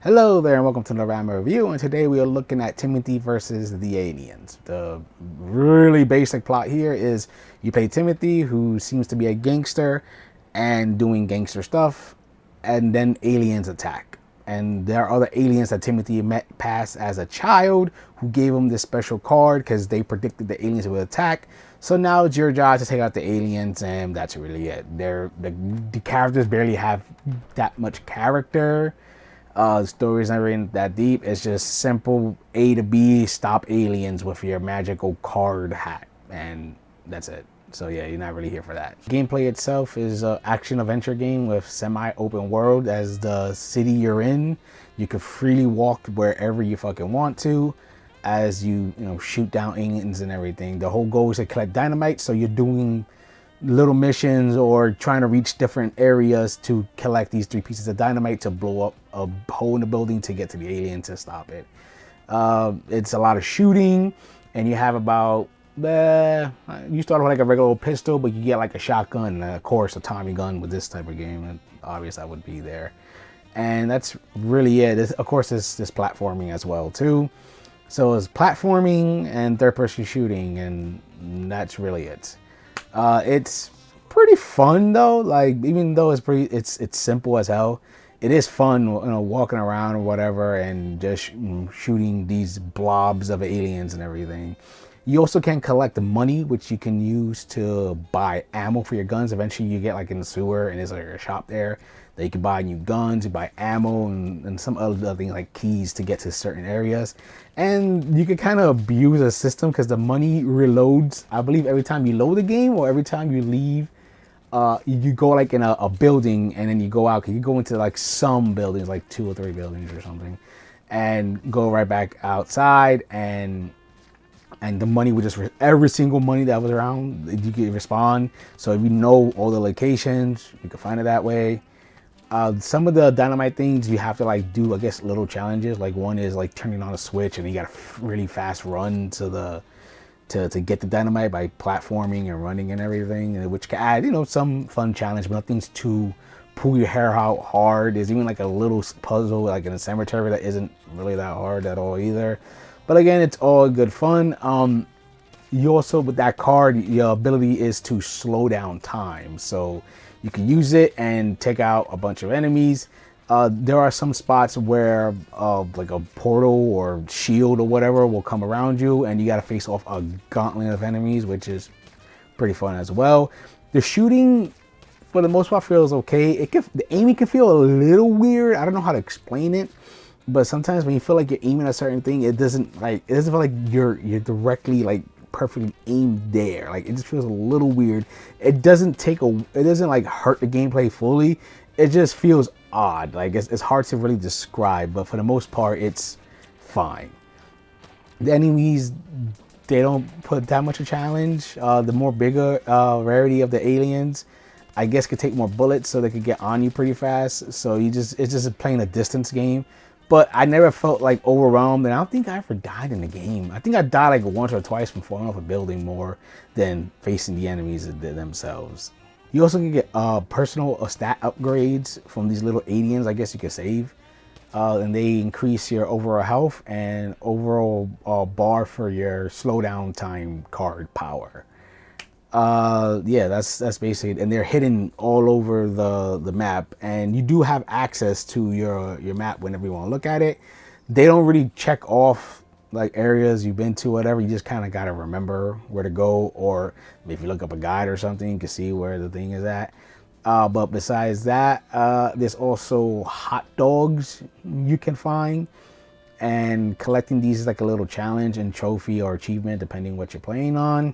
Hello there and welcome to the Ramble review, and today we are looking at Timothy versus the aliens. The really basic plot here is you play Timothy, who seems to be a gangster and doing gangster stuff, and then aliens attack. And there are other aliens that Timothy met past as a child who gave him this special card because they predicted the aliens would attack. So now it's your job to take out the aliens, and that's really it. The characters barely have that much character. The story's not really that deep. It's just simple A to B, stop aliens with your magical card hat, and that's it. So yeah, you're not really here for that. Gameplay itself is an action adventure game with semi-open world. As the city you're in, you can freely walk wherever you fucking want to, as you shoot down aliens and everything. The whole goal is to collect dynamite, so you're doing little missions or trying to reach different areas to collect these 3 pieces of dynamite to blow up a hole in the building to get to the alien to stop it. It's a lot of shooting, and you have about you start with like a regular old pistol, but you get like a shotgun and of course a Tommy gun with this type of game, and obvious that would be there. And that's really it. Of course, this platforming as well too. So it's platforming and third-person shooting, and that's really it. It's pretty fun though. Like, even though it's simple as hell, it is fun, walking around or whatever and just shooting these blobs of aliens and everything. You also can collect the money, which you can use to buy ammo for your guns. Eventually you get like in the sewer and there's like a shop there that you can buy new guns, you buy ammo and some other things like keys to get to certain areas. And you can kind of abuse the system because the money reloads, I believe, every time you load the game or every time you leave. You go like in a building and then you go out. You go into like some buildings, like 2 or 3 buildings or something, and go right back outside, and the money would just, every single money that was around, you could respawn. So if you know all the locations, you can find it that way. Some of the dynamite things you have to like do, I guess, little challenges. Like one is like turning on a switch and you got a really fast run to get the dynamite by platforming and running and everything, which can add some fun challenge, but nothing's too pull your hair out hard. There's even like a little puzzle like in a cemetery that isn't really that hard at all either. But again, it's all good fun. You also, with that card, your ability is to slow down time, so you can use it and take out a bunch of enemies. There are some spots where like a portal or shield or whatever will come around you, and you got to face off a gauntlet of enemies, which is pretty fun as well. The shooting, for the most part, feels okay. The aiming can feel a little weird. I don't know how to explain it, but sometimes when you feel like you're aiming at a certain thing, it doesn't feel like you're directly like perfectly aimed there. Like, it just feels a little weird. It doesn't like hurt the gameplay fully. It just feels odd. Like, it's hard to really describe, but for the most part, it's fine. The enemies, they don't put that much of a challenge. The more bigger rarity of the aliens, I guess, could take more bullets, so they could get on you pretty fast. So it's just playing a distance game. But I never felt like overwhelmed, and I don't think I ever died in the game. I think I died like once or twice from falling off a building more than facing the enemies themselves. You also can get personal stat upgrades from these little aliens, I guess you could save. And they increase your overall health and overall bar for your slowdown time card power. Yeah, that's basically it. And they're hidden all over the map, and you do have access to your map whenever you want to look at it. They don't really check off like areas you've been to, whatever. You just kind of got to remember where to go, or if you look up a guide or something, you can see where the thing is at. But besides that, there's also hot dogs you can find, and collecting these is like a little challenge and trophy or achievement depending what you're playing on.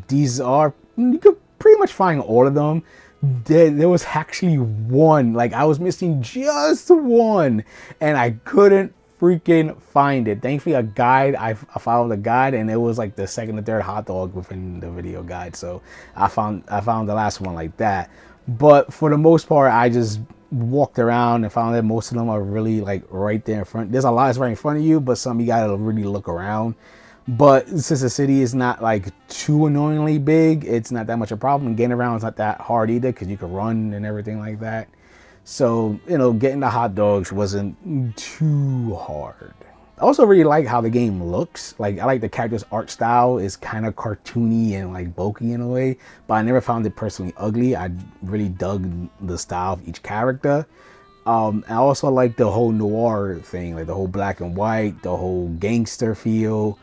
These are, you could pretty much find all of them. There was actually one, like I was missing just one, and I couldn't freaking find it. Thankfully, I followed a guide, and it was like the second or third hot dog within the video guide. So I found the last one like that. But for the most part, I just walked around and found that most of them are really like right there in front. There's a lot that's right in front of you, but some you gotta really look around. But since the city is not like too annoyingly big, it's not that much a problem. Getting around is not that hard either, because you can run and everything like that. So, you know, getting the hot dogs wasn't too hard. I also really like how the game looks. Like, I like the character's art style is kind of cartoony and like bulky in a way, but I never found it personally ugly. I really dug the style of each character. I also like the whole noir thing, like the whole black and white, the whole gangster feel.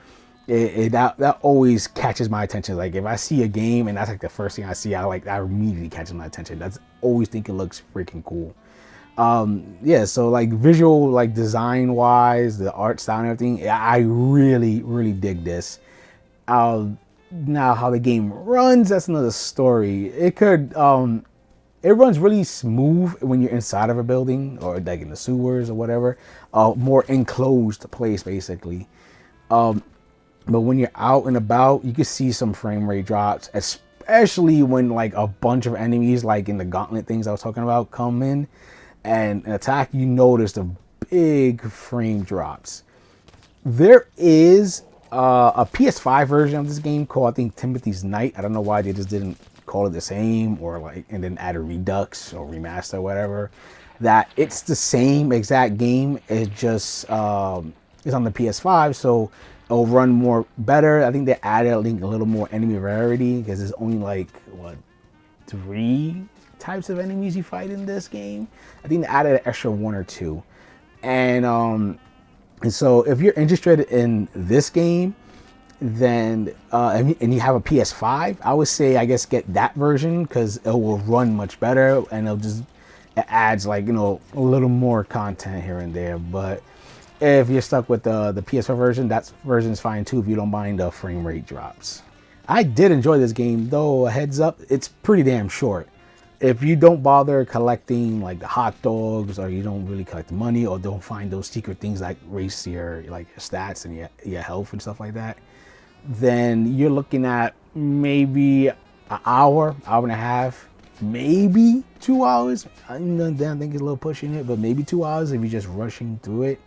That always catches my attention. Like if I see a game and that's like the first thing I see, I immediately catches my attention. That's always think it looks freaking cool. Yeah, so like visual, like design wise, the art style and everything, I really dig this. Now how the game runs, that's another story. It runs really smooth when you're inside of a building or like in the sewers or whatever, more enclosed place basically. But when you're out and about, you can see some frame rate drops, especially when like a bunch of enemies, like in the gauntlet things I was talking about, come in and attack. You notice the big frame drops. There is a PS5 version of this game called, I think, Timothy's Night. I don't know why they just didn't call it the same, or like, and then add a redux or remaster or whatever. That it's the same exact game. It just is on the PS5, so it'll run more better. I think they added a little more enemy variety because there's only like what, 3 types of enemies you fight in this game. I think they added an extra 1 or 2, and so if you're interested in this game, then and you have a PS5, I would say I guess get that version because it will run much better and it adds like, you know, a little more content here and there. But if you're stuck with the PS4 version, that version is fine too if you don't mind the frame rate drops. I did enjoy this game though. A heads up, it's pretty damn short. If you don't bother collecting like the hot dogs, or you don't really collect the money, or don't find those secret things like raise your like your stats and your health and stuff like that, then you're looking at maybe an hour and a half, maybe 2 hours. I think it's a little pushing it, but maybe 2 hours if you're just rushing through it.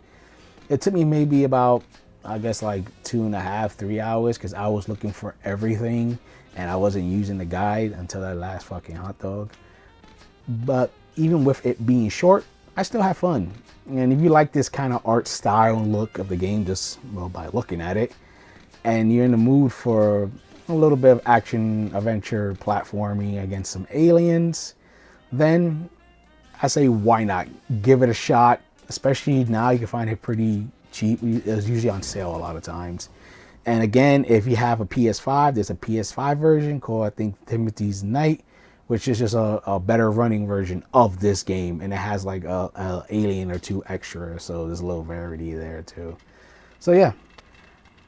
It took me maybe about, I guess, like 2.5, 3 hours because I was looking for everything and I wasn't using the guide until that last fucking hot dog. But even with it being short, I still have fun. And if you like this kind of art style and look of the game, just by looking at it, and you're in the mood for a little bit of action, adventure, platforming against some aliens, then I say why not? Give it a shot. Especially now you can find it pretty cheap. It's usually on sale a lot of times. And again, if you have a PS5, there's a PS5 version called, I think, Timothy's Night, which is just a better running version of this game. And it has like a alien or 2 extra. So there's a little variety there too. So yeah,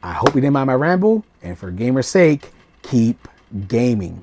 I hope you didn't mind my ramble. And for gamer's sake, keep gaming.